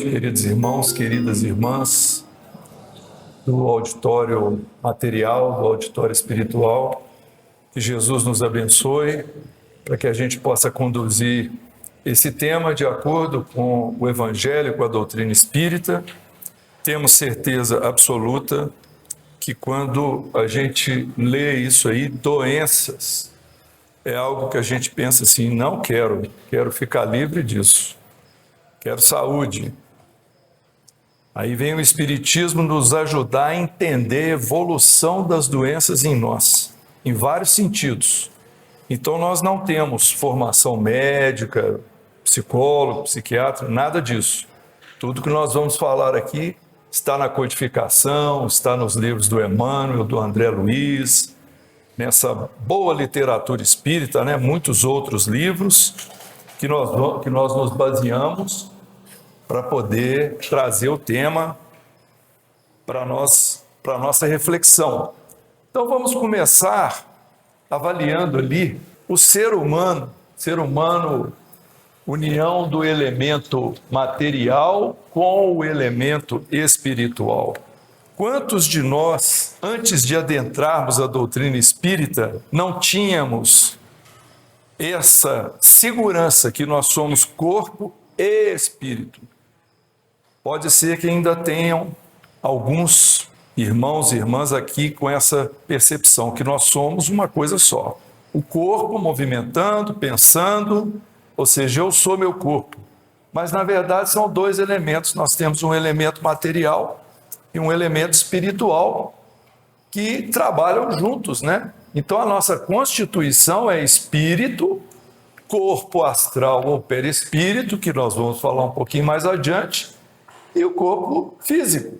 queridos irmãos, queridas irmãs do auditório material, do auditório espiritual. Que Jesus nos abençoe para que a gente possa conduzir esse tema de acordo com o Evangelho, com a doutrina espírita. Temos certeza absoluta que quando a gente lê isso aí, doenças, é algo que a gente pensa assim, não quero ficar livre disso, quero saúde. Aí vem o Espiritismo nos ajudar a entender a evolução das doenças em nós, em vários sentidos. Então nós não temos formação médica, psicólogo, psiquiatra, nada disso. Tudo que nós vamos falar aqui está na codificação, está nos livros do Emmanuel, do André Luiz, nessa boa literatura espírita, né? Muitos outros livros que nós nos baseamos para poder trazer o tema para a nossa reflexão. Então vamos começar avaliando ali o ser humano, união do elemento material com o elemento espiritual. Quantos de nós, antes de adentrarmos a doutrina espírita, não tínhamos essa segurança que nós somos corpo e espírito? Pode ser que ainda tenham alguns irmãos e irmãs aqui com essa percepção, que nós somos uma coisa só. O corpo movimentando, pensando, ou seja, eu sou meu corpo. Mas, na verdade, são dois elementos. Nós temos um elemento material e um elemento espiritual que trabalham juntos, né? Então, a nossa constituição é espírito, corpo astral ou perispírito, que nós vamos falar um pouquinho mais adiante, e o corpo físico.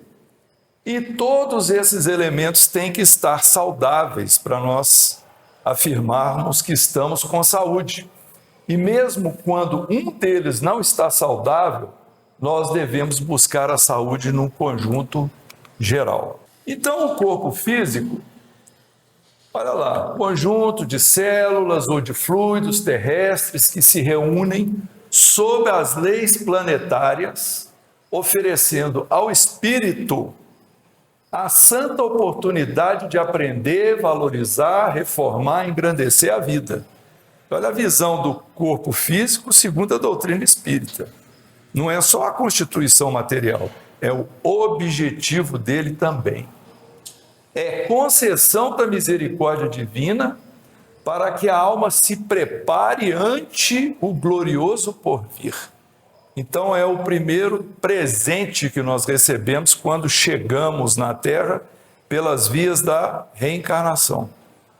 E todos esses elementos têm que estar saudáveis para nós afirmarmos que estamos com saúde. E mesmo quando um deles não está saudável, nós devemos buscar a saúde num conjunto geral. Então, o corpo físico, olha lá, conjunto de células ou de fluidos terrestres que se reúnem sob as leis planetárias, oferecendo ao espírito a santa oportunidade de aprender, valorizar, reformar, engrandecer a vida. Olha a visão do corpo físico segundo a doutrina espírita. Não é só a constituição material, é o objetivo dele também. É concessão da misericórdia divina para que a alma se prepare ante o glorioso porvir. Então é o primeiro presente que nós recebemos quando chegamos na Terra pelas vias da reencarnação,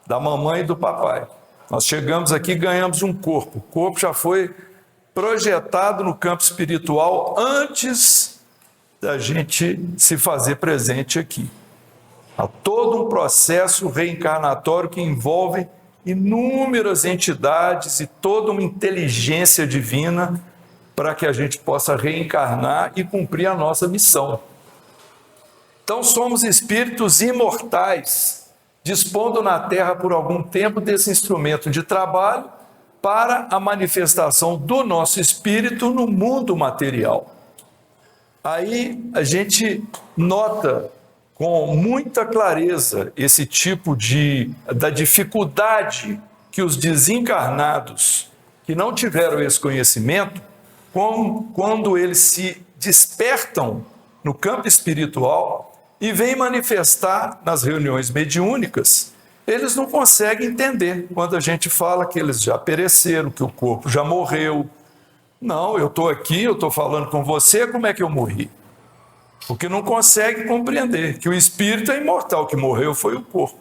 da mamãe e do papai. Nós chegamos aqui e ganhamos um corpo. O corpo já foi projetado no campo espiritual antes da gente se fazer presente aqui. Há todo um processo reencarnatório que envolve inúmeras entidades e toda uma inteligência divina para que a gente possa reencarnar e cumprir a nossa missão. Então somos espíritos imortais, dispondo na Terra por algum tempo desse instrumento de trabalho para a manifestação do nosso espírito no mundo material. Aí a gente nota com muita clareza esse tipo da dificuldade que os desencarnados que não tiveram esse conhecimento, quando eles se despertam no campo espiritual e vêm manifestar nas reuniões mediúnicas, eles não conseguem entender quando a gente fala que eles já pereceram, que o corpo já morreu. Não, eu estou aqui, eu estou falando com você, como é que eu morri? Porque não consegue compreender que o espírito é imortal, que morreu foi o corpo.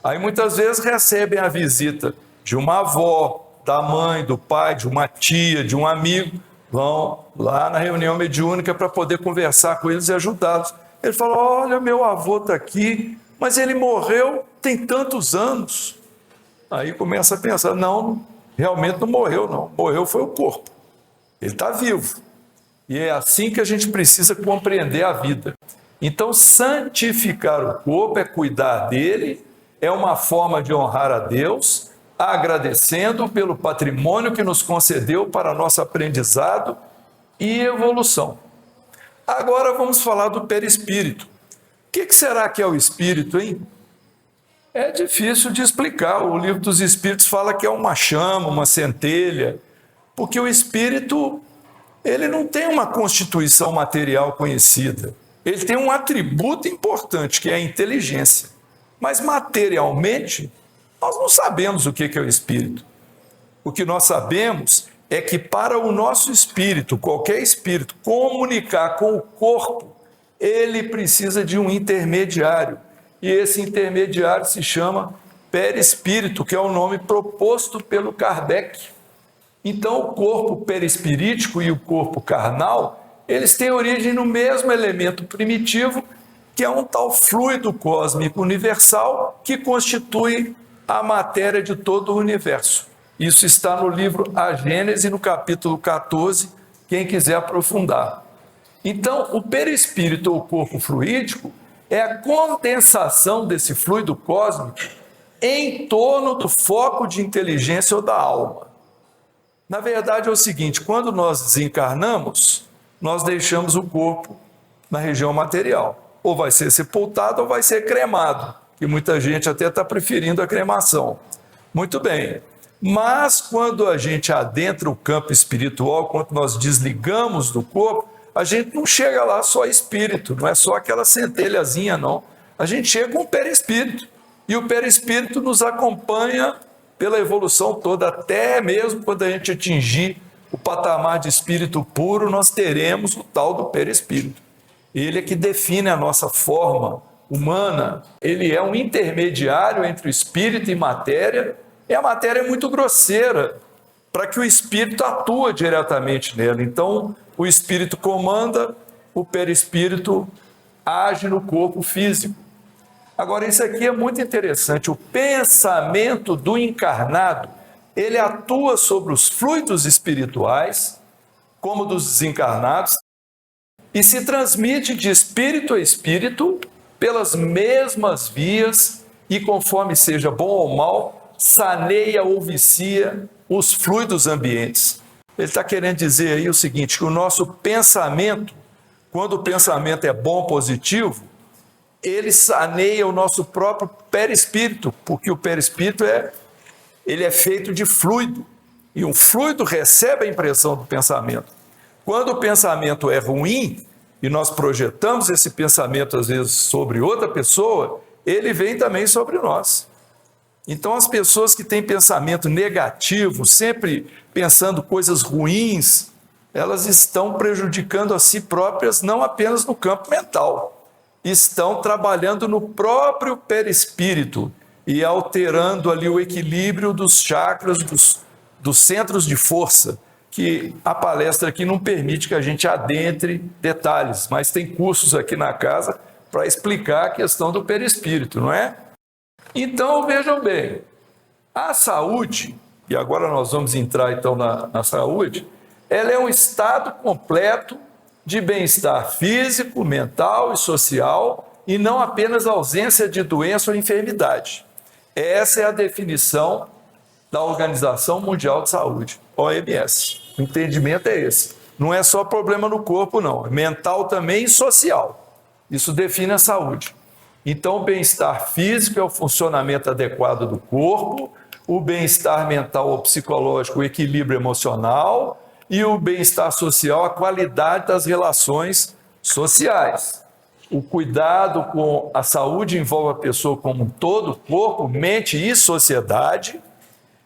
Aí muitas vezes recebem a visita de uma avó, da mãe, do pai, de uma tia, de um amigo, vão lá na reunião mediúnica para poder conversar com eles e ajudá-los. Ele fala, olha, meu avô está aqui, mas ele morreu tem tantos anos. Aí começa a pensar, não, realmente não morreu não, morreu foi o corpo, ele está vivo. E é assim que a gente precisa compreender a vida. Então, santificar o corpo é cuidar dele, é uma forma de honrar a Deus, agradecendo pelo patrimônio que nos concedeu para nosso aprendizado e evolução. Agora vamos falar do perispírito. O que será que é o espírito, hein? É difícil de explicar. O Livro dos Espíritos fala que é uma chama, uma centelha, porque o espírito, ele não tem uma constituição material conhecida. Ele tem um atributo importante, que é a inteligência. Mas materialmente, nós não sabemos o que é o espírito. O que nós sabemos é que para o nosso espírito, qualquer espírito, comunicar com o corpo, ele precisa de um intermediário. E esse intermediário se chama perispírito, que é o nome proposto pelo Kardec. Então, o corpo perispirítico e o corpo carnal, eles têm origem no mesmo elemento primitivo, que é um tal fluido cósmico universal que constitui a matéria de todo o universo. Isso está no livro A Gênese, no capítulo 14, quem quiser aprofundar. Então, o perispírito ou corpo fluídico é a condensação desse fluido cósmico em torno do foco de inteligência ou da alma. Na verdade é o seguinte, quando nós desencarnamos, nós deixamos o corpo na região material. Ou vai ser sepultado ou vai ser cremado, que muita gente até está preferindo a cremação. Muito bem, mas quando a gente adentra o campo espiritual, quando nós desligamos do corpo, a gente não chega lá só espírito, não é só aquela centelhazinha, não. A gente chega com o perispírito. E o perispírito nos acompanha pela evolução toda, até mesmo quando a gente atingir o patamar de espírito puro, nós teremos o tal do perispírito. Ele é que define a nossa forma humana. Ele é um intermediário entre o espírito e matéria, e a matéria é muito grosseira para que o espírito atue diretamente nela. Então, o espírito comanda, o perispírito age no corpo físico. Agora, isso aqui é muito interessante. O pensamento do encarnado, ele atua sobre os fluidos espirituais, como dos desencarnados, e se transmite de espírito a espírito pelas mesmas vias e, conforme seja bom ou mal, saneia ou vicia os fluidos ambientes. Ele está querendo dizer aí o seguinte, que o nosso pensamento, quando o pensamento é bom, positivo, ele saneia o nosso próprio perispírito, porque o perispírito ele é feito de fluido, e um fluido recebe a impressão do pensamento. Quando o pensamento é ruim, e nós projetamos esse pensamento às vezes sobre outra pessoa, ele vem também sobre nós. Então, as pessoas que têm pensamento negativo, sempre pensando coisas ruins, elas estão prejudicando a si próprias, não apenas no campo mental, estão trabalhando no próprio perispírito e alterando ali o equilíbrio dos chakras, dos centros de força, que a palestra aqui não permite que a gente adentre detalhes, mas tem cursos aqui na casa para explicar a questão do perispírito, não é? Então, vejam bem, a saúde, e agora nós vamos entrar então na saúde, ela é um estado completo de bem-estar físico, mental e social, e não apenas ausência de doença ou enfermidade. Essa é a definição da Organização Mundial de Saúde, OMS. O entendimento é esse. Não é só problema no corpo, não. É mental também e social. Isso define a saúde. Então, o bem-estar físico é o funcionamento adequado do corpo, o bem-estar mental ou psicológico, o equilíbrio emocional, e o bem-estar social, a qualidade das relações sociais. O cuidado com a saúde envolve a pessoa como um todo, corpo, mente e sociedade.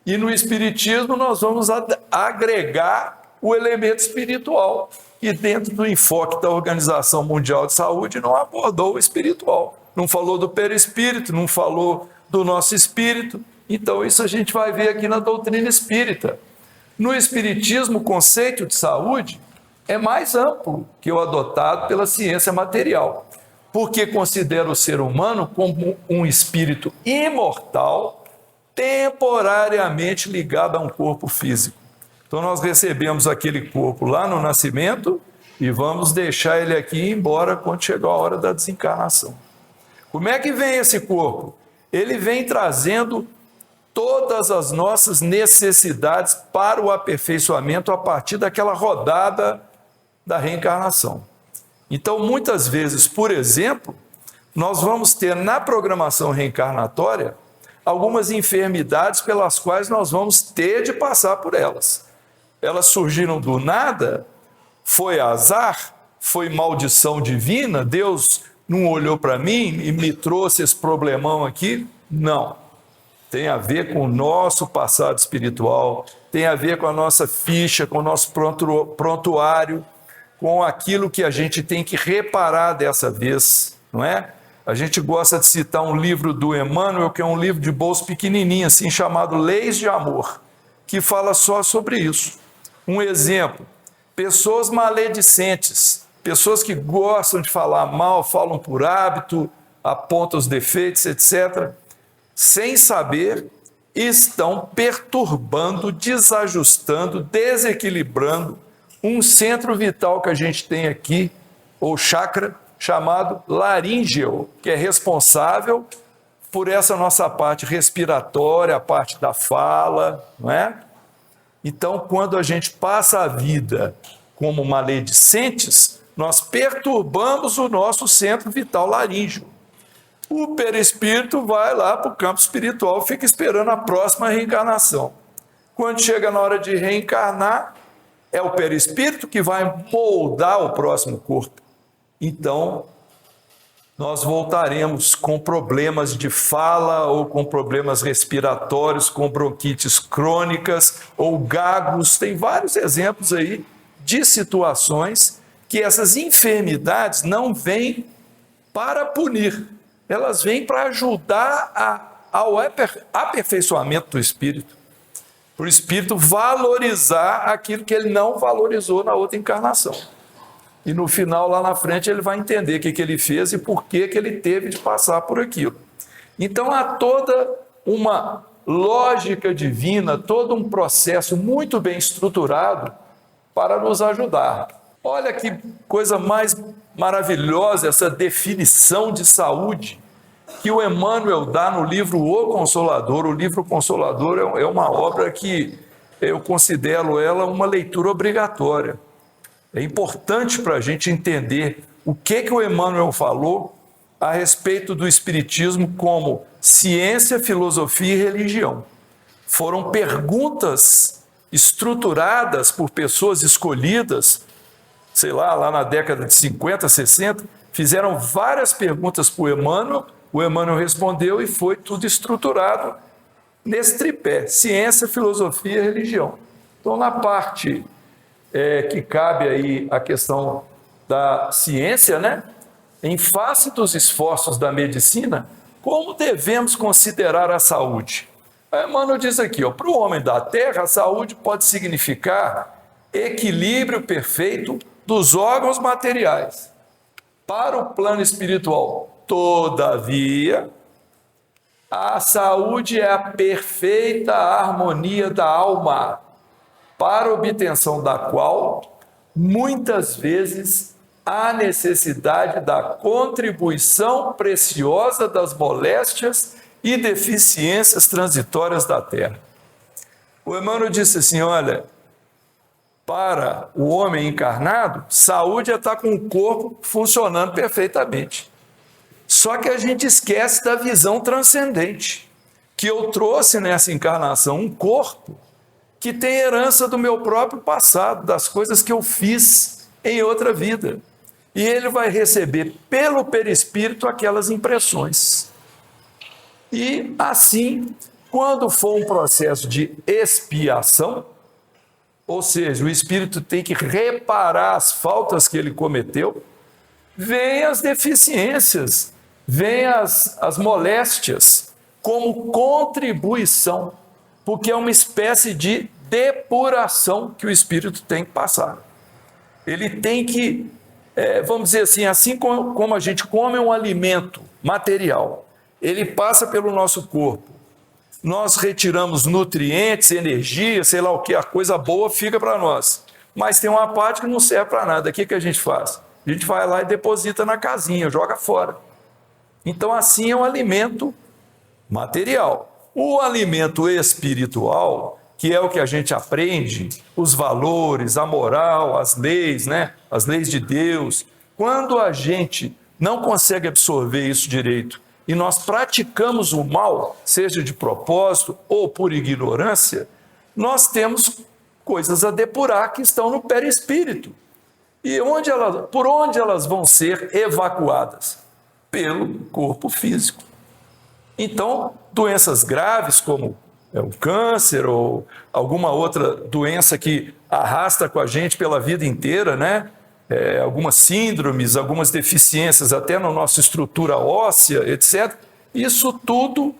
E no Espiritismo nós vamos agregar o elemento espiritual, que dentro do enfoque da Organização Mundial de Saúde não abordou o espiritual. Não falou do perispírito, não falou do nosso espírito. Então isso a gente vai ver aqui na doutrina espírita. No Espiritismo, o conceito de saúde é mais amplo que o adotado pela ciência material, porque considera o ser humano como um espírito imortal, temporariamente ligado a um corpo físico. Então nós recebemos aquele corpo lá no nascimento e vamos deixar ele aqui e ir embora quando chegar a hora da desencarnação. Como é que vem esse corpo? Ele vem trazendo todas as nossas necessidades para o aperfeiçoamento a partir daquela rodada da reencarnação. Então, muitas vezes, por exemplo, nós vamos ter na programação reencarnatória algumas enfermidades pelas quais nós vamos ter de passar por elas. Elas surgiram do nada, foi azar, foi maldição divina, Deus não olhou para mim e me trouxe esse problemão aqui? Não. Tem a ver com o nosso passado espiritual, tem a ver com a nossa ficha, com o nosso prontuário, com aquilo que a gente tem que reparar dessa vez, não é? A gente gosta de citar um livro do Emmanuel, que é um livro de bolso pequenininho, assim, chamado Leis de Amor, que fala só sobre isso. Um exemplo, pessoas maledicentes, pessoas que gostam de falar mal, falam por hábito, apontam os defeitos, etc., sem saber, estão perturbando, desajustando, desequilibrando um centro vital que a gente tem aqui, ou chakra, chamado laríngeo, que é responsável por essa nossa parte respiratória, a parte da fala, não é? Então, quando a gente passa a vida como maledicentes, nós perturbamos o nosso centro vital laríngeo. O perispírito vai lá para o campo espiritual, fica esperando a próxima reencarnação. Quando chega na hora de reencarnar, é o perispírito que vai moldar o próximo corpo. Então, nós voltaremos com problemas de fala ou com problemas respiratórios, com bronquites crônicas ou gagos. Tem vários exemplos aí de situações que essas enfermidades não vêm para punir, elas vêm para ajudar ao aperfeiçoamento do espírito, para o espírito valorizar aquilo que ele não valorizou na outra encarnação. E no final, lá na frente, ele vai entender o que ele fez e por que ele teve de passar por aquilo. Então, há toda uma lógica divina, todo um processo muito bem estruturado para nos ajudar. Olha que coisa mais maravilhosa essa definição de saúde que o Emmanuel dá no livro O Consolador. O livro Consolador é uma obra que eu considero ela uma leitura obrigatória. É importante para a gente entender o que o Emmanuel falou a respeito do Espiritismo como ciência, filosofia e religião. Foram perguntas estruturadas por pessoas escolhidas, sei lá na década de 50, 60, fizeram várias perguntas para o Emmanuel respondeu e foi tudo estruturado nesse tripé, ciência, filosofia e religião. Então, na parte que cabe aí a questão da ciência, né? Em face dos esforços da medicina, como devemos considerar a saúde? Emmanuel diz aqui, para o homem da Terra, a saúde pode significar equilíbrio perfeito dos órgãos materiais. Para o plano espiritual, todavia, a saúde é a perfeita harmonia da alma, para a obtenção da qual, muitas vezes, há necessidade da contribuição preciosa das moléstias e deficiências transitórias da Terra. O Emmanuel disse assim, olha, para o homem encarnado, saúde é estar com o corpo funcionando perfeitamente. Só que a gente esquece da visão transcendente, que eu trouxe nessa encarnação um corpo que tem herança do meu próprio passado, das coisas que eu fiz em outra vida. E ele vai receber pelo perispírito aquelas impressões. E assim, quando for um processo de expiação, ou seja, o espírito tem que reparar as faltas que ele cometeu, vem as deficiências, vem as moléstias como contribuição, porque é uma espécie de depuração que o espírito tem que passar. Ele tem que, vamos dizer assim como a gente come um alimento material, ele passa pelo nosso corpo, nós retiramos nutrientes, energia, sei lá o que, a coisa boa fica para nós, mas tem uma parte que não serve para nada. O que a gente faz? A gente vai lá e deposita na casinha, joga fora. Então assim é um alimento material. O alimento espiritual, que é o que a gente aprende, os valores, a moral, as leis, né? As leis de Deus, quando a gente não consegue absorver isso direito e nós praticamos o mal, seja de propósito ou por ignorância, nós temos coisas a depurar que estão no perispírito. E por onde elas vão ser evacuadas? Pelo corpo físico. Então, doenças graves como o câncer ou alguma outra doença que arrasta com a gente pela vida inteira, né? Algumas síndromes, algumas deficiências até na nossa estrutura óssea, etc. Isso tudo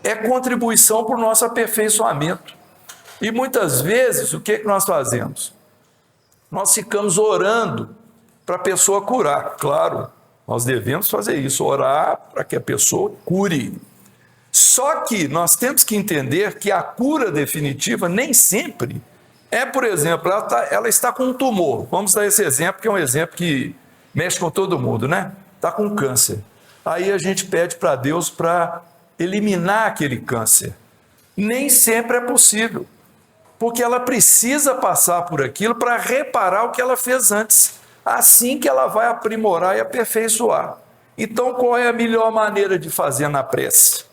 é contribuição para o nosso aperfeiçoamento. E muitas vezes, o que nós fazemos? Nós ficamos orando para a pessoa curar. Claro, nós devemos fazer isso, orar para que a pessoa cure. Só que nós temos que entender que a cura definitiva nem sempre é, por exemplo, ela está com um tumor. Vamos dar esse exemplo, que é um exemplo que mexe com todo mundo, né? Está com câncer. Aí a gente pede para Deus para eliminar aquele câncer. Nem sempre é possível, porque ela precisa passar por aquilo para reparar o que ela fez antes, assim que ela vai aprimorar e aperfeiçoar. Então, qual é a melhor maneira de fazer na prece?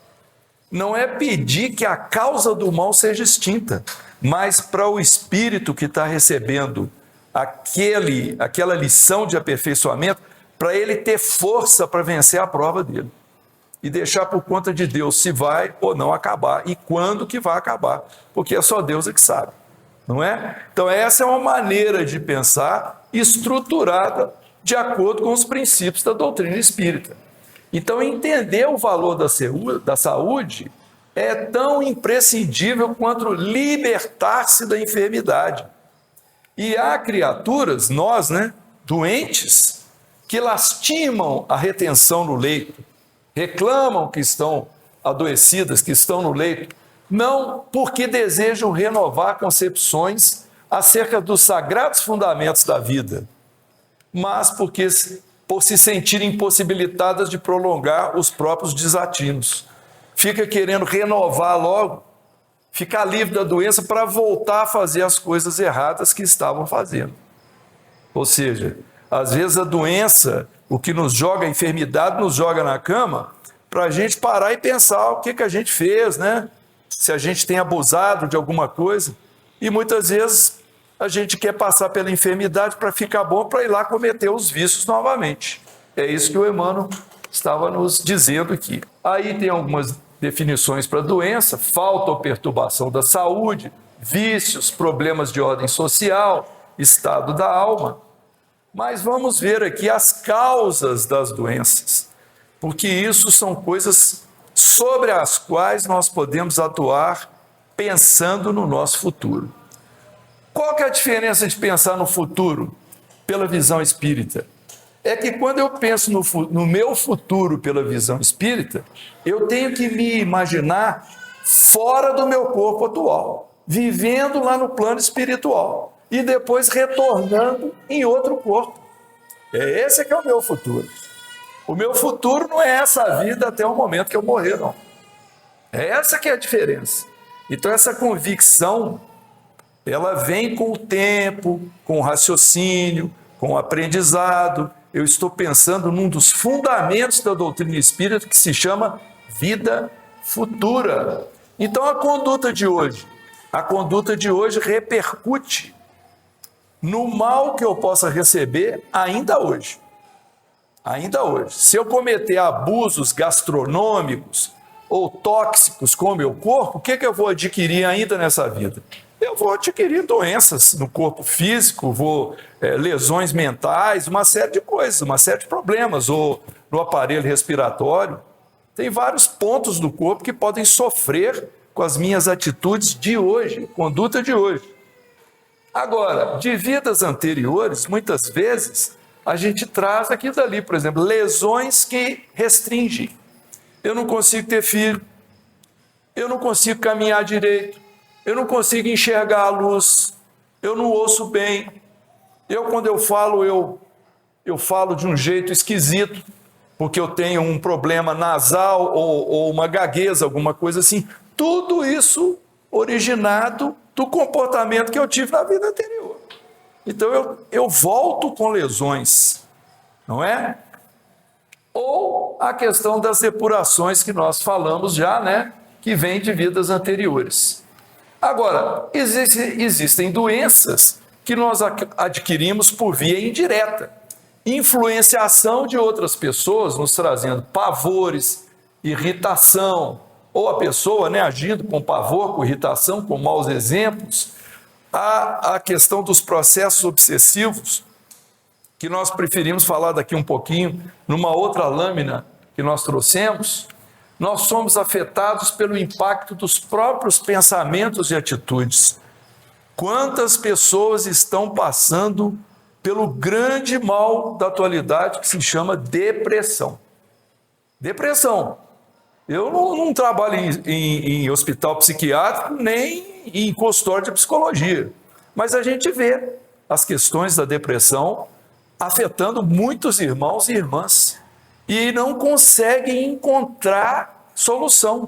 Não é pedir que a causa do mal seja extinta, mas para o espírito que está recebendo aquela lição de aperfeiçoamento, para ele ter força para vencer a prova dele. E deixar por conta de Deus se vai ou não acabar, e quando que vai acabar, porque é só Deus que sabe, não é? Então essa é uma maneira de pensar estruturada de acordo com os princípios da doutrina espírita. Então entender o valor da saúde é tão imprescindível quanto libertar-se da enfermidade. E há criaturas, nós, né, doentes, que lastimam a retenção no leito, reclamam que estão adoecidas, que estão no leito, não porque desejam renovar concepções acerca dos sagrados fundamentos da vida, mas porque por se sentirem impossibilitadas de prolongar os próprios desatinos. Fica querendo renovar logo, ficar livre da doença para voltar a fazer as coisas erradas que estavam fazendo. Ou seja, às vezes a doença, o que nos joga, a enfermidade nos joga na cama, para a gente parar e pensar o que a gente fez, né? Se a gente tem abusado de alguma coisa. E muitas vezes a gente quer passar pela enfermidade para ficar bom, para ir lá cometer os vícios novamente. É isso que o Emmanuel estava nos dizendo aqui. Aí tem algumas definições para doença: falta ou perturbação da saúde, vícios, problemas de ordem social, estado da alma. Mas vamos ver aqui as causas das doenças, porque isso são coisas sobre as quais nós podemos atuar pensando no nosso futuro. Qual que é a diferença de pensar no futuro pela visão espírita? É que quando eu penso no meu futuro pela visão espírita, eu tenho que me imaginar fora do meu corpo atual, vivendo lá no plano espiritual e depois retornando em outro corpo. Esse que é o meu futuro. O meu futuro não é essa vida até o momento que eu morrer, não. Essa que é a diferença. Então essa convicção, ela vem com o tempo, com o raciocínio, com o aprendizado. Eu estou pensando num dos fundamentos da doutrina espírita que se chama vida futura. Então a conduta de hoje repercute no mal que eu possa receber ainda hoje. Ainda hoje. Se eu cometer abusos gastronômicos ou tóxicos com o meu corpo, o que eu vou adquirir ainda nessa vida? Eu vou adquirir doenças no corpo físico, lesões mentais, uma série de coisas, uma série de problemas, ou no aparelho respiratório. Tem vários pontos do corpo que podem sofrer com as minhas atitudes de hoje, conduta de hoje. Agora, de vidas anteriores, muitas vezes, a gente traz aqui e dali, por exemplo, lesões que restringem. Eu não consigo ter filho, eu não consigo caminhar direito, eu não consigo enxergar a luz, eu não ouço bem. Quando eu falo de um jeito esquisito, porque eu tenho um problema nasal ou uma gagueza, alguma coisa assim. Tudo isso originado do comportamento que eu tive na vida anterior. Então eu volto com lesões não é? Ou a questão das depurações que nós falamos já, né? Que vem de vidas anteriores. Agora, existem doenças que nós adquirimos por via indireta. Influenciação de outras pessoas nos trazendo pavores, irritação, ou a pessoa, né, agindo com pavor, com irritação, com maus exemplos. A questão dos processos obsessivos, que nós preferimos falar daqui um pouquinho, numa outra lâmina que nós trouxemos. Nós somos afetados pelo impacto dos próprios pensamentos e atitudes. Quantas pessoas estão passando pelo grande mal da atualidade que se chama depressão? Depressão. Eu não trabalho em hospital psiquiátrico nem em consultório de psicologia, mas a gente vê as questões da depressão afetando muitos irmãos e irmãs e não conseguem encontrar solução,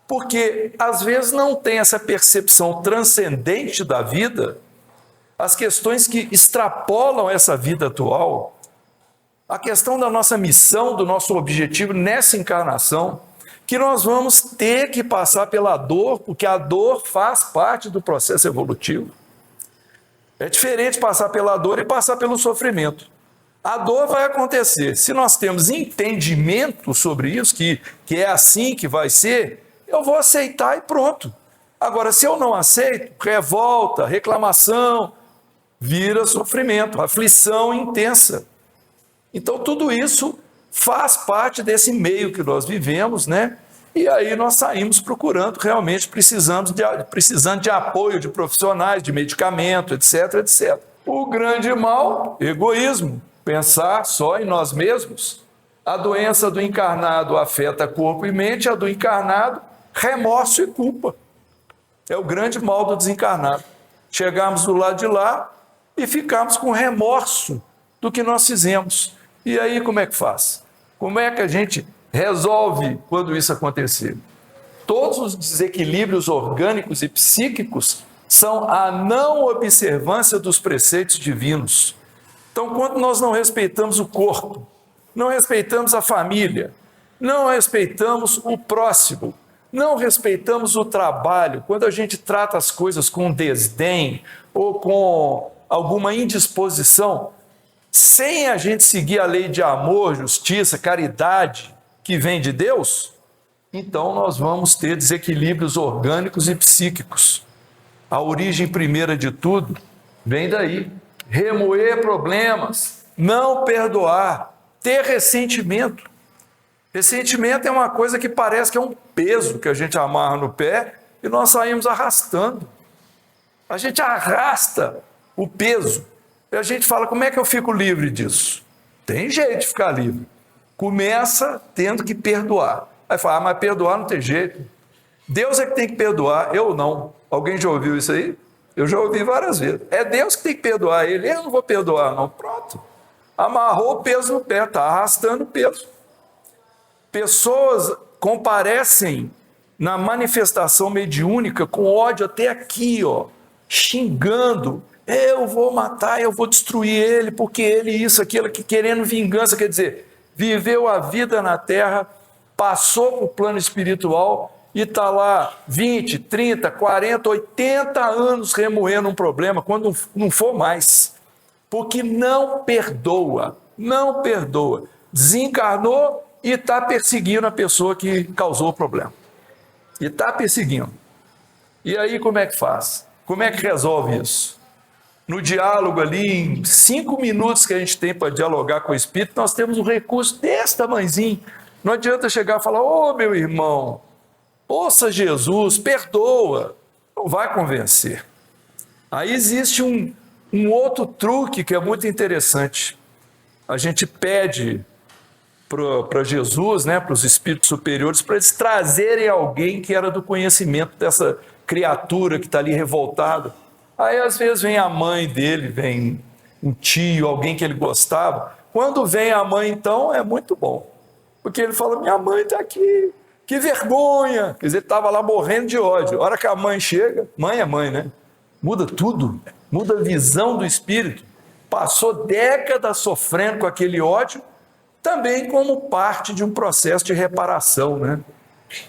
porque às vezes não tem essa percepção transcendente da vida, as questões que extrapolam essa vida atual, a questão da nossa missão, do nosso objetivo nessa encarnação, que nós vamos ter que passar pela dor, porque a dor faz parte do processo evolutivo. É diferente passar pela dor e passar pelo sofrimento. A dor vai acontecer. Se nós temos entendimento sobre isso, que é assim que vai ser, eu vou aceitar e pronto. Agora, se eu não aceito, revolta, reclamação, vira sofrimento, aflição intensa. Então, tudo isso faz parte desse meio que nós vivemos, né? E aí nós saímos procurando, realmente precisando de apoio de profissionais, de medicamento, etc, etc. O grande mal, egoísmo, pensar só em nós mesmos. A doença do encarnado afeta corpo e mente, a do encarnado, remorso e culpa. É o grande mal do desencarnado. Chegarmos do lado de lá e ficarmos com remorso do que nós fizemos. E aí como é que faz? Como é que a gente resolve quando isso acontecer? Todos os desequilíbrios orgânicos e psíquicos são a não observância dos preceitos divinos. Então, quando nós não respeitamos o corpo, não respeitamos a família, não respeitamos o próximo, não respeitamos o trabalho, quando a gente trata as coisas com desdém ou com alguma indisposição, sem a gente seguir a lei de amor, justiça, caridade que vem de Deus, então nós vamos ter desequilíbrios orgânicos e psíquicos. A origem primeira de tudo vem daí. Remoer problemas, não perdoar, ter ressentimento. Ressentimento é uma coisa que parece que é um peso que a gente amarra no pé e nós saímos arrastando. A gente arrasta o peso. E a gente fala, como é que eu fico livre disso? Tem jeito de ficar livre. Começa tendo que perdoar. Aí fala, mas perdoar não tem jeito. Deus é que tem que perdoar, eu não. Alguém já ouviu isso aí? Eu já ouvi várias vezes. É Deus que tem que perdoar ele, eu não vou perdoar não. Pronto. Amarrou o peso no pé, está arrastando o peso. Pessoas comparecem na manifestação mediúnica com ódio até aqui, ó, xingando. Eu vou matar, eu vou destruir ele, porque ele isso, aquilo, querendo vingança. Quer dizer, viveu a vida na Terra, passou para o plano espiritual e está lá 20, 30, 40, 80 anos remoendo um problema, quando não for mais. Porque não perdoa, não perdoa. Desencarnou e está perseguindo a pessoa que causou o problema. E está perseguindo. E aí como é que faz? Como é que resolve isso? No diálogo ali, em 5 minutos que a gente tem para dialogar com o Espírito, nós temos um recurso desse tamanhozinho. Não adianta chegar e falar, ô meu irmão, ouça Jesus, perdoa. Não vai convencer. Aí existe um outro truque que é muito interessante. A gente pede para Jesus, né, para os espíritos superiores, para eles trazerem alguém que era do conhecimento dessa criatura que está ali revoltada. Aí às vezes vem a mãe dele, vem um tio, alguém que ele gostava. Quando vem a mãe, então, é muito bom. Porque ele fala, minha mãe está aqui, que vergonha. Quer dizer, ele estava lá morrendo de ódio. A hora que a mãe chega, mãe é mãe, né? Muda tudo, muda a visão do espírito. passou décadas sofrendo com aquele ódio, também como parte de um processo de reparação, né?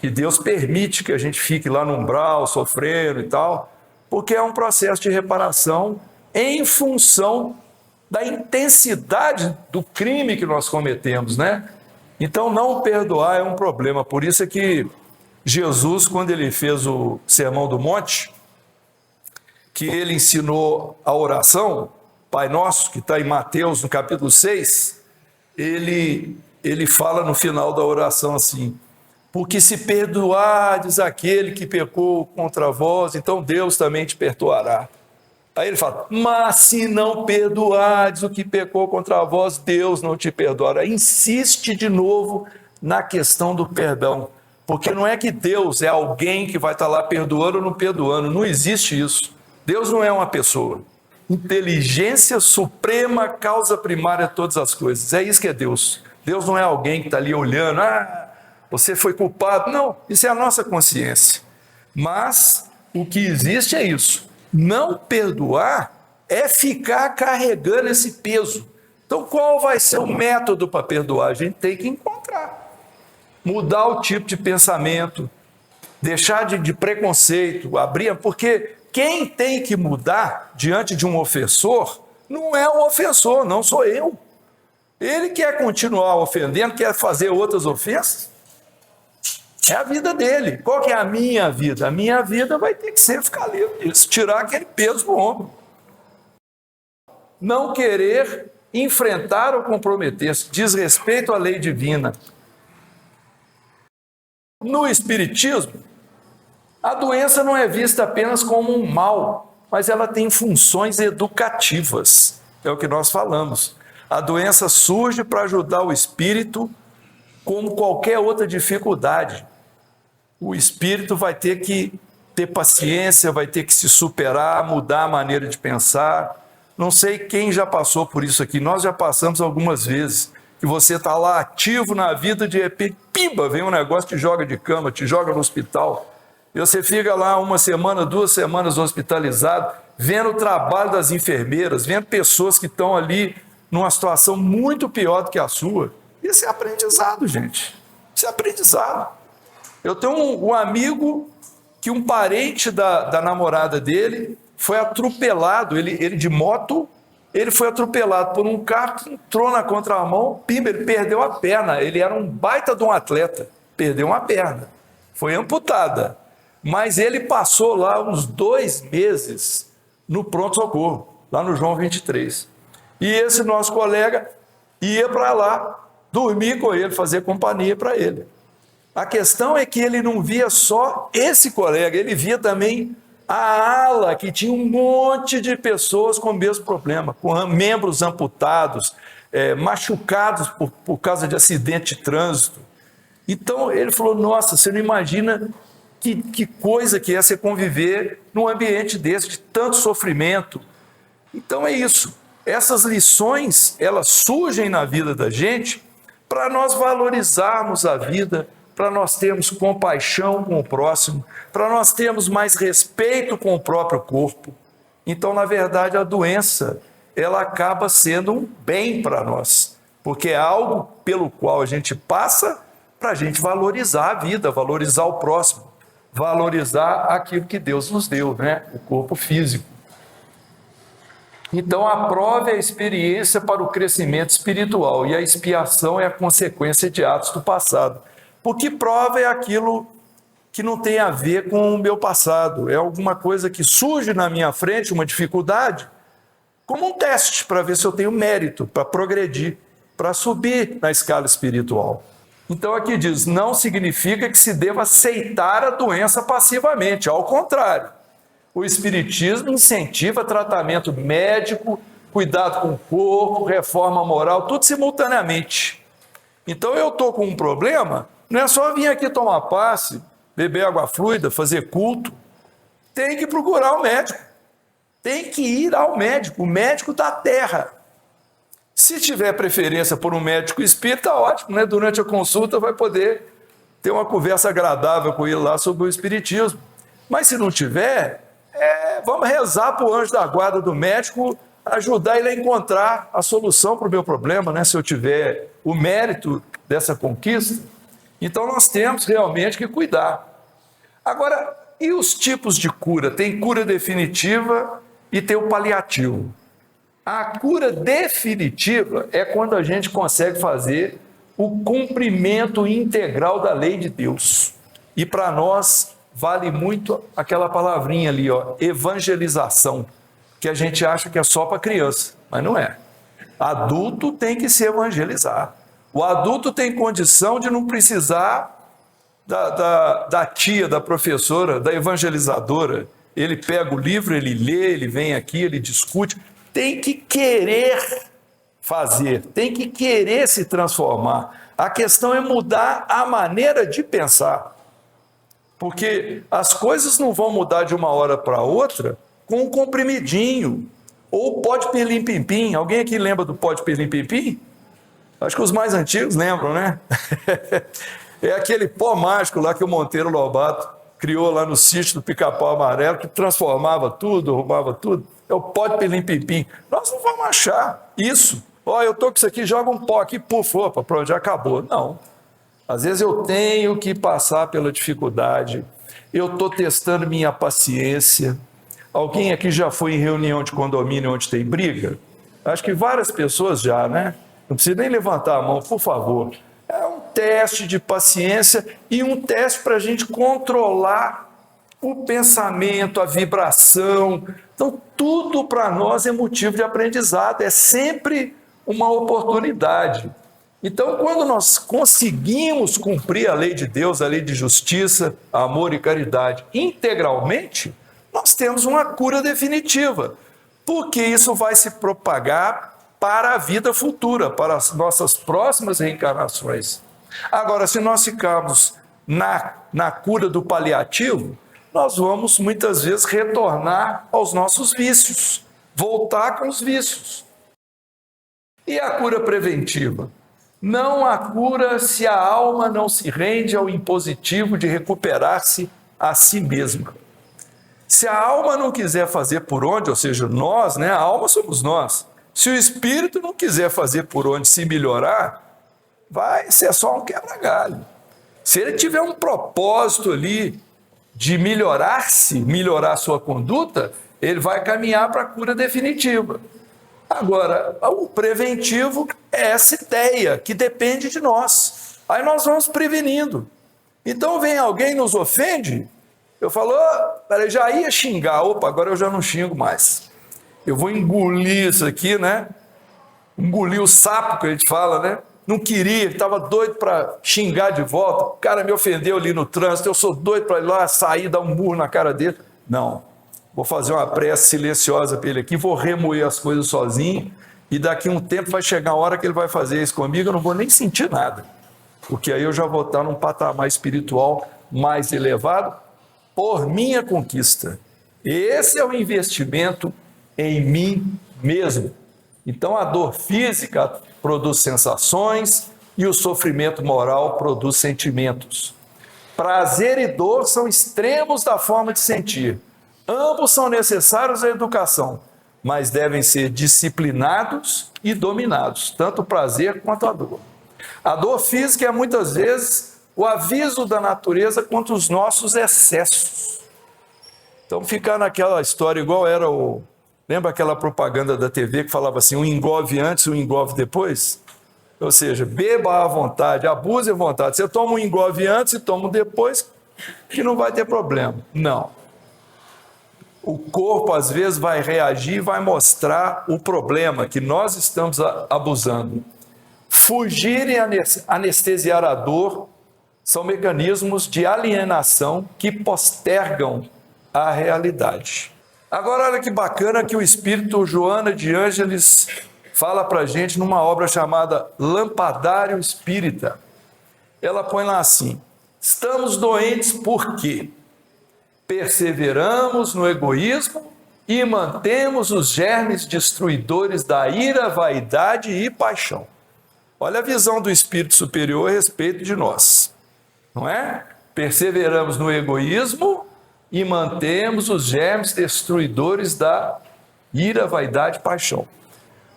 E Deus permite que a gente fique lá no umbral, sofrendo e tal, porque é um processo de reparação em função da intensidade do crime que nós cometemos, né? Então, não perdoar é um problema. Por isso é que Jesus, quando ele fez o Sermão do Monte, que ele ensinou a oração, Pai Nosso, que está em Mateus, no capítulo 6, ele fala no final da oração assim: porque se perdoardes aquele que pecou contra vós, então Deus também te perdoará. Aí ele fala: mas se não perdoardes o que pecou contra vós, Deus não te perdoará. Insiste de novo na questão do perdão, porque não é que Deus é alguém que vai estar lá perdoando ou não perdoando, não existe isso. Deus não é uma pessoa. Inteligência suprema, causa primária de todas as coisas. É isso que é Deus. Deus não é alguém que está ali olhando, você foi culpado. Não, isso é a nossa consciência. Mas o que existe é isso. Não perdoar é ficar carregando esse peso. Então, qual vai ser o método para perdoar? A gente tem que encontrar. Mudar o tipo de pensamento, deixar de preconceito, abrir, porque quem tem que mudar diante de um ofensor não é o ofensor, não sou eu. Ele quer continuar ofendendo, quer fazer outras ofensas. É a vida dele. Qual que é a minha vida? A minha vida vai ter que ser ficar livre, tirar aquele peso do ombro. Não querer enfrentar ou comprometer-se, diz respeito à lei divina. No Espiritismo, a doença não é vista apenas como um mal, mas ela tem funções educativas. É o que nós falamos. A doença surge para ajudar o espírito, como qualquer outra dificuldade. O espírito vai ter que ter paciência, vai ter que se superar, mudar a maneira de pensar. Não sei quem já passou por isso aqui, nós já passamos algumas vezes, que você está lá ativo na vida, de repente, pimba, vem um negócio, te joga de cama, te joga no hospital, e você fica lá 1 semana, 2 semanas hospitalizado, vendo o trabalho das enfermeiras, vendo pessoas que estão ali numa situação muito pior do que a sua. Isso é aprendizado, gente. Isso é aprendizado. Eu tenho um amigo que um parente da namorada dele foi atropelado, ele de moto, ele foi atropelado por um carro que entrou na contramão, pimba, ele perdeu a perna. Ele era um baita de um atleta, perdeu uma perna, foi amputada. Mas ele passou lá uns 2 meses no pronto-socorro, lá no João 23. E esse nosso colega ia para lá, dormir com ele, fazer companhia para ele. A questão é que ele não via só esse colega, ele via também a ala, que tinha um monte de pessoas com o mesmo problema, com membros amputados, machucados por causa de acidente de trânsito. Então ele falou: nossa, você não imagina que coisa que é você conviver num ambiente desse, de tanto sofrimento. Então é isso. Essas lições, elas surgem na vida da gente para nós valorizarmos a vida, para nós termos compaixão com o próximo, para nós termos mais respeito com o próprio corpo. Então, na verdade, a doença, ela acaba sendo um bem para nós, porque é algo pelo qual a gente passa para a gente valorizar a vida, valorizar o próximo, valorizar aquilo que Deus nos deu, né? O corpo físico. Então, a prova é a experiência para o crescimento espiritual e a expiação é a consequência de atos do passado. Porque prova é aquilo que não tem a ver com o meu passado, é alguma coisa que surge na minha frente, uma dificuldade, como um teste para ver se eu tenho mérito, para progredir, para subir na escala espiritual. Então aqui diz, não significa que se deva aceitar a doença passivamente, ao contrário. O Espiritismo incentiva tratamento médico, cuidado com o corpo, reforma moral, tudo simultaneamente. Então eu estou com um problema, não é só vir aqui tomar passe, beber água fluida, fazer culto. Tem que procurar o médico. Tem que ir ao médico, o médico da terra. Se tiver preferência por um médico espírita, ótimo, né? Durante a consulta vai poder ter uma conversa agradável com ele lá sobre o espiritismo. Mas se não tiver, vamos rezar para o anjo da guarda do médico ajudar ele a encontrar a solução para o meu problema, né? Se eu tiver o mérito dessa conquista. Então nós temos realmente que cuidar. Agora, e os tipos de cura? Tem cura definitiva e tem o paliativo. A cura definitiva é quando a gente consegue fazer o cumprimento integral da lei de Deus. E para nós vale muito aquela palavrinha ali, ó, evangelização, que a gente acha que é só para criança, mas não é. Adulto tem que se evangelizar. O adulto tem condição de não precisar da tia, da professora, da evangelizadora. Ele pega o livro, ele lê, ele vem aqui, ele discute. Tem que querer fazer, tem que querer se transformar. A questão é mudar a maneira de pensar. Porque as coisas não vão mudar de uma hora para outra com um comprimidinho. Ou pó de pirlim-pim-pim. Alguém aqui lembra do pó de pirlim-pim-pim? Acho que os mais antigos lembram, né? É aquele pó mágico lá que o Monteiro Lobato criou lá no sítio do Pica-Pau Amarelo, que transformava tudo, roubava tudo. É o pó de pirlim-pim-pim. Nós não vamos achar isso. Ó, eu tô com isso aqui, joga um pó aqui, puf, opa, pronto, já acabou. Não. Às vezes eu tenho que passar pela dificuldade. Eu estou testando minha paciência. Alguém aqui já foi em reunião de condomínio onde tem briga? Acho que várias pessoas já, né? Não precisa nem levantar a mão, por favor. É um teste de paciência e um teste para a gente controlar o pensamento, a vibração. Então, tudo para nós é motivo de aprendizado, é sempre uma oportunidade. Então, quando nós conseguimos cumprir a lei de Deus, a lei de justiça, amor e caridade integralmente, nós temos uma cura definitiva, porque isso vai se propagar para a vida futura, para as nossas próximas reencarnações. Agora, se nós ficarmos na cura do paliativo, nós vamos muitas vezes retornar aos nossos vícios, voltar com os vícios. E a cura preventiva? Não há cura se a alma não se rende ao impositivo de recuperar-se a si mesma. Se a alma não quiser fazer por onde, ou seja, nós, né, a alma somos nós. Se o espírito não quiser fazer por onde se melhorar, vai ser só um quebra-galho. Se ele tiver um propósito ali de melhorar-se, melhorar a sua conduta, ele vai caminhar para a cura definitiva. Agora, o preventivo é essa ideia que depende de nós. Aí nós vamos prevenindo. Então vem alguém e nos ofende, eu falo, peraí, já ia xingar, opa, agora eu já não xingo mais. Eu vou engolir isso aqui, né? Engolir o sapo que a gente fala, né? Não queria, estava doido para xingar de volta. O cara me ofendeu ali no trânsito, eu sou doido para ir lá sair, dar um murro na cara dele. Não, vou fazer uma prece silenciosa para ele aqui, vou remoer as coisas sozinho e daqui a um tempo vai chegar a hora que ele vai fazer isso comigo, eu não vou nem sentir nada. Porque aí eu já vou estar num patamar espiritual mais elevado por minha conquista. Esse é o investimento em mim mesmo. Então a dor física produz sensações e o sofrimento moral produz sentimentos. Prazer e dor são extremos da forma de sentir. Ambos são necessários à educação, mas devem ser disciplinados e dominados, tanto o prazer quanto a dor. A dor física é muitas vezes o aviso da natureza contra os nossos excessos. Então ficar naquela história igual era o... Lembra aquela propaganda da TV que falava assim, um engove antes e um engove depois? Ou seja, beba à vontade, abuse à vontade. Você toma um engove antes e toma um depois, que não vai ter problema. Não. O corpo, às vezes, vai reagir e vai mostrar o problema que nós estamos abusando. Fugir e anestesiar a dor são mecanismos de alienação que postergam a realidade. Agora, olha que bacana que o espírito Joana de Ângeles fala para a gente numa obra chamada Lampadário Espírita. Ela põe lá assim, estamos doentes porque perseveramos no egoísmo e mantemos os germes destruidores da ira, vaidade e paixão. Olha a visão do espírito superior a respeito de nós, não é? Perseveramos no egoísmo e mantemos os germes destruidores da Ira, vaidade, paixão.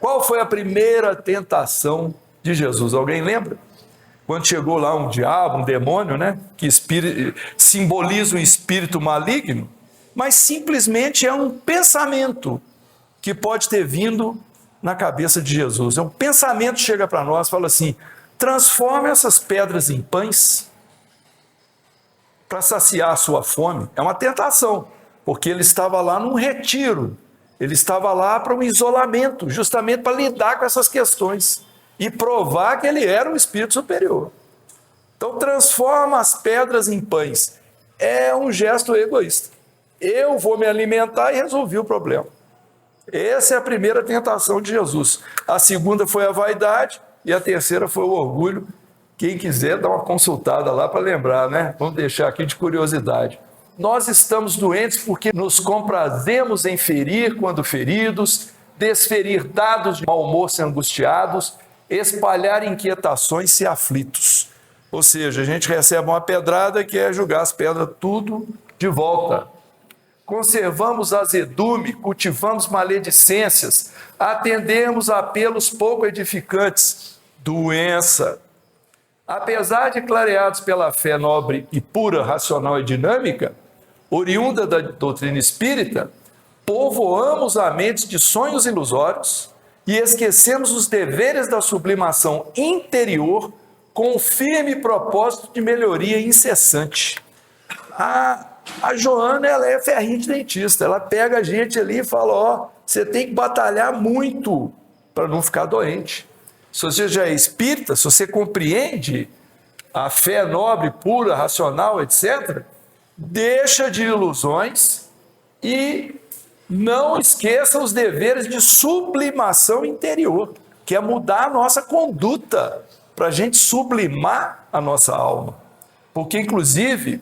Qual foi a primeira tentação de Jesus? Alguém lembra? Quando chegou lá um diabo, um demônio, né? Que simboliza um espírito maligno, mas simplesmente é um pensamento que pode ter vindo na cabeça de Jesus. É um pensamento que chega para nós, fala assim: transforme essas pedras em pães para saciar a sua fome. É uma tentação, porque ele estava lá num retiro, ele estava lá para um isolamento, justamente para lidar com essas questões e provar que ele era um espírito superior. Então, transforma as pedras em pães. É um gesto egoísta. Eu vou me alimentar e resolvi o problema. Essa é a primeira tentação de Jesus. A segunda foi a vaidade e a terceira foi o orgulho. Quem quiser dá uma consultada lá para lembrar, né? Vamos deixar aqui de curiosidade. Nós estamos doentes porque nos comprazemos em ferir quando feridos, desferir dados de mau humor se angustiados, espalhar inquietações se aflitos. Ou seja, a gente recebe uma pedrada e quer jogar as pedras tudo de volta. Conservamos azedume, cultivamos maledicências, atendemos a apelos pouco edificantes, doença. Apesar de clareados pela fé nobre e pura, racional e dinâmica, oriunda da doutrina espírita, povoamos a mente de sonhos ilusórios e esquecemos os deveres da sublimação interior com o firme propósito de melhoria incessante. A Joana, ela é ferrinha de dentista, ela pega a gente ali e fala: ó, você tem que batalhar muito para não ficar doente. Se você já é espírita, se você compreende a fé nobre, pura, racional, etc., deixa de ilusões e não esqueça os deveres de sublimação interior, que é mudar a nossa conduta para a gente sublimar a nossa alma. Porque, inclusive,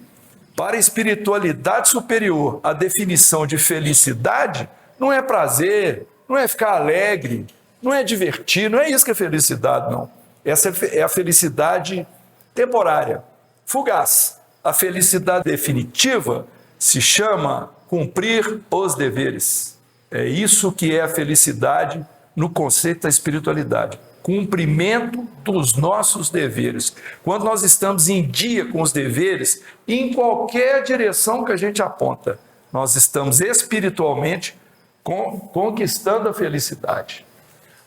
para a espiritualidade superior, a definição de felicidade não é prazer, não é ficar alegre, não é divertir, não é isso que é felicidade, não. Essa é a felicidade temporária, fugaz. A felicidade definitiva se chama cumprir os deveres. É isso que é a felicidade no conceito da espiritualidade. Cumprimento dos nossos deveres. Quando nós estamos em dia com os deveres, em qualquer direção que a gente aponta, nós estamos espiritualmente conquistando a felicidade.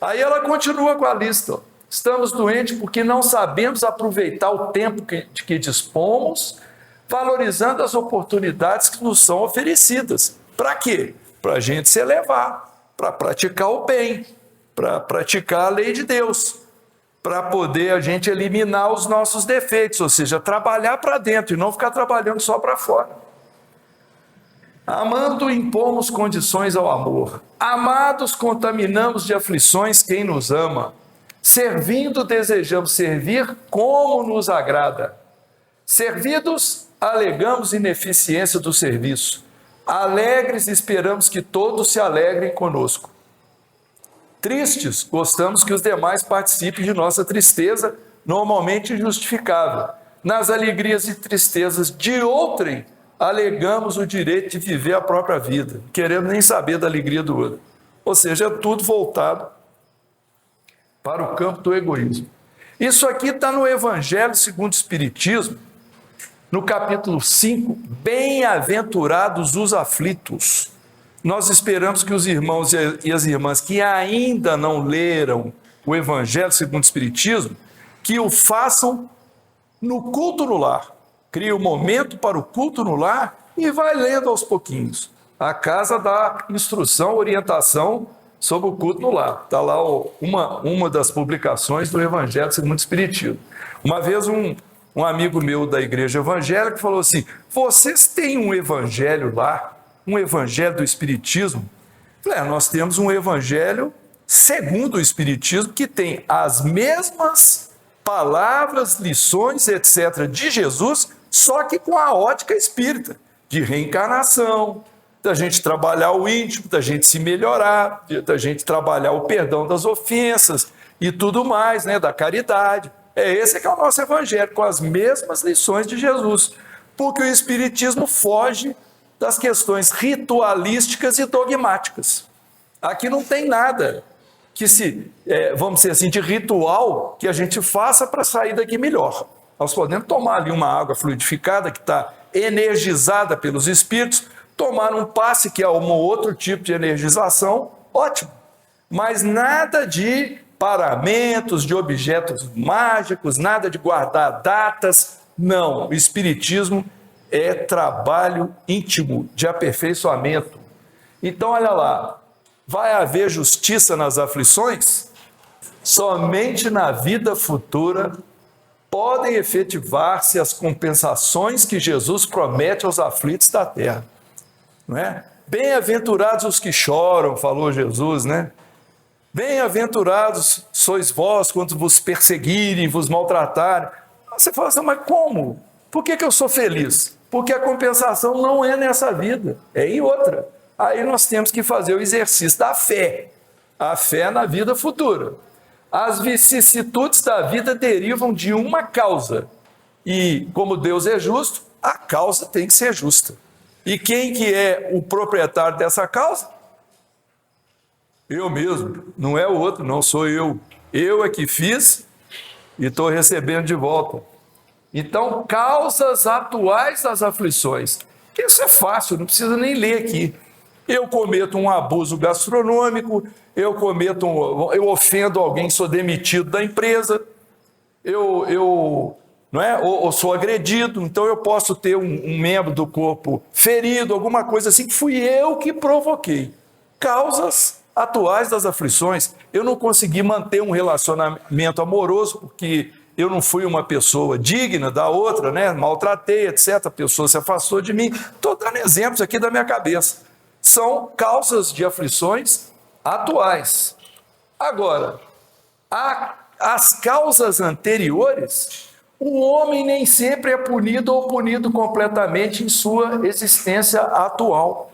Aí ela continua com a lista. Estamos doentes porque não sabemos aproveitar o tempo de que dispomos, valorizando as oportunidades que nos são oferecidas. Para quê? Para a gente se elevar, para praticar o bem, para praticar a lei de Deus, para poder a gente eliminar os nossos defeitos, ou seja, trabalhar para dentro e não ficar trabalhando só para fora. Amando, impomos condições ao amor. Amados, contaminamos de aflições quem nos ama. Servindo, desejamos servir como nos agrada. Servidos, alegamos ineficiência do serviço. Alegres, esperamos que todos se alegrem conosco. Tristes, gostamos que os demais participem de nossa tristeza, normalmente injustificável. Nas alegrias e tristezas de outrem, alegamos o direito de viver a própria vida. Não queremos nem saber da alegria do outro. Ou seja, é tudo voltado para o campo do egoísmo. Isso aqui está no Evangelho segundo o Espiritismo, no capítulo 5, bem-aventurados os aflitos. Nós esperamos que os irmãos e as irmãs que ainda não leram o Evangelho segundo o Espiritismo, que o façam no culto no lar. Crie um momento para o culto no lar e vai lendo aos pouquinhos. A casa dá instrução, orientação sobre o culto no lar. Está lá uma das publicações do Evangelho segundo o Espiritismo. Uma vez um amigo meu da igreja evangélica falou assim: vocês têm um evangelho lá, um evangelho do Espiritismo? Eu falei: nós temos um evangelho segundo o Espiritismo que tem as mesmas palavras, lições, etc. de Jesus, só que com a ótica espírita, de reencarnação, da gente trabalhar o íntimo, da gente se melhorar, da gente trabalhar o perdão das ofensas e tudo mais, né, da caridade. Esse que é o nosso evangelho, com as mesmas lições de Jesus, porque o Espiritismo foge das questões ritualísticas e dogmáticas. Aqui não tem nada que vamos dizer assim, de ritual que a gente faça para sair daqui melhor. Nós podemos tomar ali uma água fluidificada que está energizada pelos espíritos, tomar um passe que é um outro tipo de energização, ótimo. Mas nada de paramentos, de objetos mágicos, nada de guardar datas. Não, o espiritismo é trabalho íntimo de aperfeiçoamento. Então, olha lá, vai haver justiça nas aflições? Somente na vida futura podem efetivar-se as compensações que Jesus promete aos aflitos da terra. Não é? Bem-aventurados os que choram, falou Jesus, né? Bem-aventurados sois vós quando vos perseguirem, vos maltratarem. Você fala assim, mas como? Por que eu sou feliz? Porque a compensação não é nessa vida, é em outra. Aí nós temos que fazer o exercício da fé, a fé na vida futura. As vicissitudes da vida derivam de uma causa, e como Deus é justo, a causa tem que ser justa. E quem que é o proprietário dessa causa? Eu mesmo, não é o outro, não, sou eu. Eu é que fiz e estou recebendo de volta. Então, causas atuais das aflições. Isso é fácil, não precisa nem ler aqui. Eu cometo um abuso gastronômico, eu ofendo alguém, sou demitido da empresa, não é? Ou sou agredido, então eu posso ter um membro do corpo ferido, alguma coisa assim, que fui eu que provoquei. Causas atuais das aflições. Eu não consegui manter um relacionamento amoroso porque eu não fui uma pessoa digna da outra, né? Maltratei, etc. A pessoa se afastou de mim. Estou dando exemplos aqui da minha cabeça. São causas de aflições atuais. Agora, as causas anteriores, o homem nem sempre é punido ou punido completamente em sua existência atual,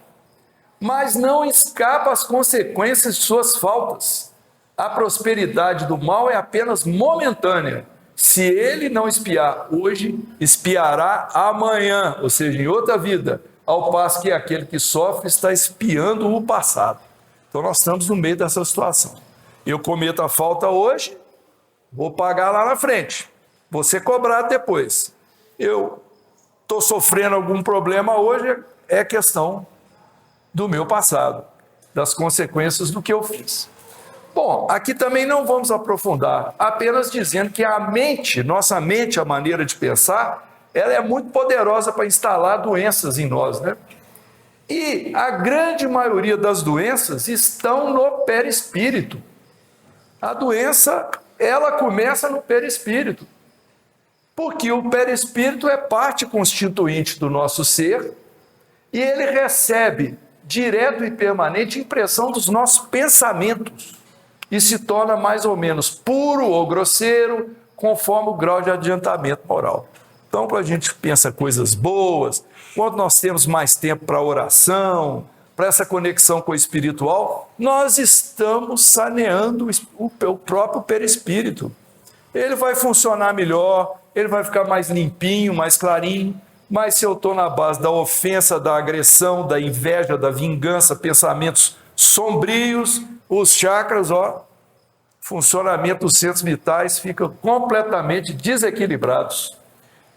mas não escapa às consequências de suas faltas. A prosperidade do mal é apenas momentânea. Se ele não espiar hoje, espiará amanhã, ou seja, em outra vida, ao passo que aquele que sofre está espiando o passado. Então nós estamos no meio dessa situação. Eu cometo a falta hoje, vou pagar lá na frente, vou ser cobrado depois. Eu estou sofrendo algum problema hoje, é questão do meu passado, das consequências do que eu fiz. Bom, aqui também não vamos aprofundar, apenas dizendo que a mente, nossa mente, a maneira de pensar, ela é muito poderosa para instalar doenças em nós, né? E a grande maioria das doenças estão no perispírito. A doença, ela começa no perispírito, porque o perispírito é parte constituinte do nosso ser e ele recebe direto e permanente impressão dos nossos pensamentos e se torna mais ou menos puro ou grosseiro conforme o grau de adiantamento moral. Então, quando a gente pensa coisas boas, quando nós temos mais tempo para oração, para essa conexão com o espiritual, nós estamos saneando o próprio perispírito. Ele vai funcionar melhor, ele vai ficar mais limpinho, mais clarinho. Mas se eu estou na base da ofensa, da agressão, da inveja, da vingança, pensamentos sombrios, os chakras, funcionamento dos centros vitais ficam completamente desequilibrados.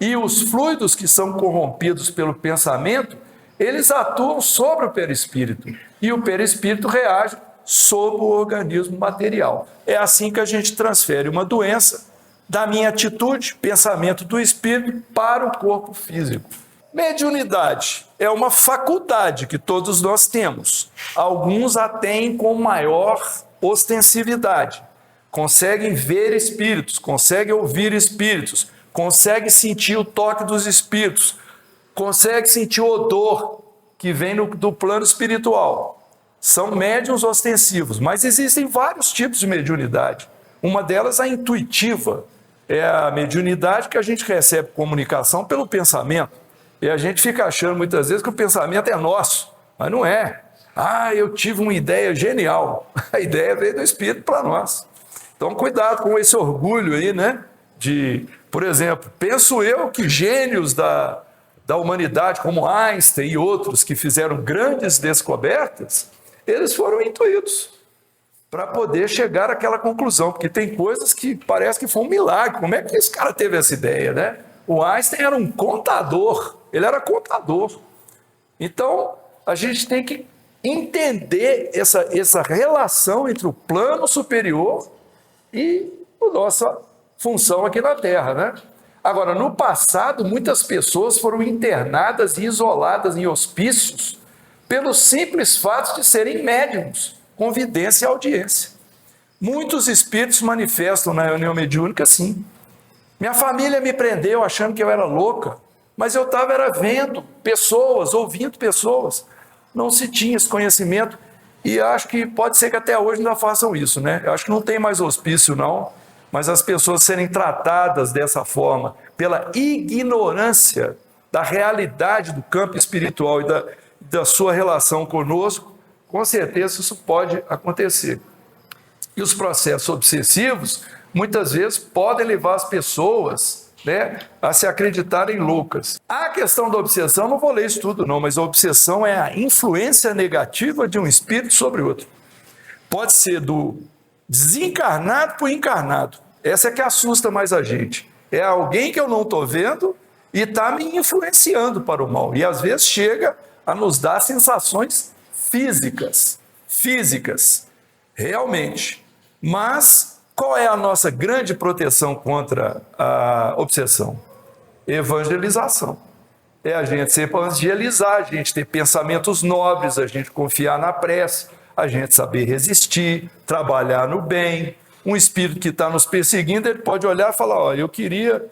E os fluidos que são corrompidos pelo pensamento, eles atuam sobre o perispírito. E o perispírito reage sobre o organismo material. É assim que a gente transfere uma doença da minha atitude, pensamento do espírito, para o corpo físico. Mediunidade é uma faculdade que todos nós temos. Alguns a têm com maior ostensividade. Conseguem ver espíritos, conseguem ouvir espíritos, conseguem sentir o toque dos espíritos, conseguem sentir o odor que vem do plano espiritual. São médiuns ostensivos, mas existem vários tipos de mediunidade. Uma delas é a intuitiva, é a mediunidade que a gente recebe comunicação pelo pensamento. E a gente fica achando muitas vezes que o pensamento é nosso, mas não é. Eu tive uma ideia genial. A ideia veio do Espírito para nós. Então, cuidado com esse orgulho aí, né? Por exemplo, penso eu que gênios da humanidade, como Einstein e outros que fizeram grandes descobertas, eles foram intuídos para poder chegar àquela conclusão, porque tem coisas que parece que foi um milagre. Como é que esse cara teve essa ideia, né? O Einstein era um contador, ele era contador. Então, a gente tem que entender essa relação entre o plano superior e a nossa função aqui na Terra, né? Agora, no passado, muitas pessoas foram internadas e isoladas em hospícios pelo simples fato de serem médiums, com vidência e audiência. Muitos espíritos manifestam na reunião mediúnica assim. Minha família me prendeu achando que eu era louca, mas eu estava vendo pessoas, ouvindo pessoas. Não se tinha esse conhecimento e acho que pode ser que até hoje ainda façam isso, né? Eu acho que não tem mais hospício não, mas as pessoas serem tratadas dessa forma, pela ignorância da realidade do campo espiritual e da sua relação conosco, com certeza isso pode acontecer. E os processos obsessivos, muitas vezes, podem levar as pessoas, né, a se acreditarem loucas. A questão da obsessão, não vou ler isso tudo não, mas a obsessão é a influência negativa de um espírito sobre outro. Pode ser do desencarnado para o encarnado. Essa é que assusta mais a gente. É alguém que eu não estou vendo e está me influenciando para o mal. E às vezes chega a nos dar sensações físicas, realmente. Mas qual é a nossa grande proteção contra a obsessão? Evangelização. É a gente sempre evangelizar, a gente ter pensamentos nobres, a gente confiar na prece, a gente saber resistir, trabalhar no bem. Um espírito que está nos perseguindo, ele pode olhar e falar, olha, eu queria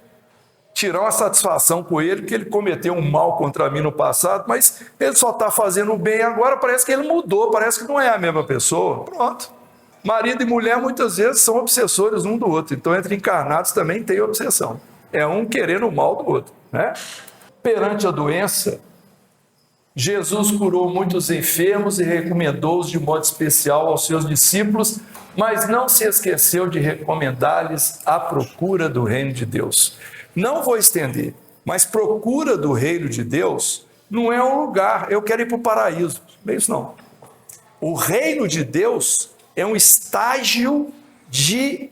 tirar uma satisfação com ele, porque ele cometeu um mal contra mim no passado, mas ele só está fazendo o bem agora, parece que ele mudou, parece que não é a mesma pessoa. Pronto. Marido e mulher muitas vezes são obsessores um do outro, então entre encarnados também tem obsessão. É um querendo o mal do outro, né? Perante a doença, Jesus curou muitos enfermos e recomendou-os de modo especial aos seus discípulos, mas não se esqueceu de recomendar-lhes a procura do reino de Deus. Não vou estender, mas procura do reino de Deus não é um lugar, eu quero ir para o paraíso, não é isso não. O reino de Deus é um estágio de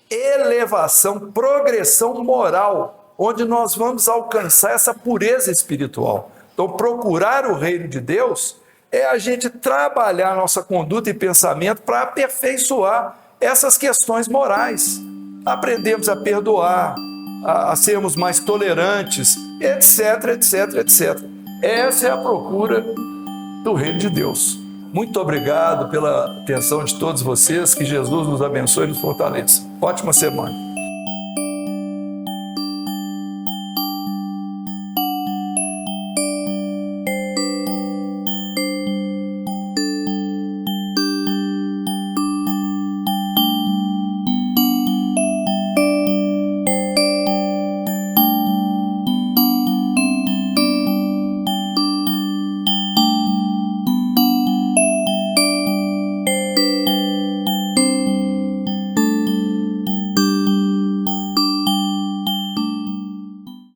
elevação, progressão moral, onde nós vamos alcançar essa pureza espiritual. Então, procurar o reino de Deus é a gente trabalhar nossa conduta e pensamento para aperfeiçoar essas questões morais. Aprendemos a perdoar, a sermos mais tolerantes, etc, etc, etc. Essa é a procura do reino de Deus. Muito obrigado pela atenção de todos vocês, que Jesus nos abençoe e nos fortaleça. Ótima semana.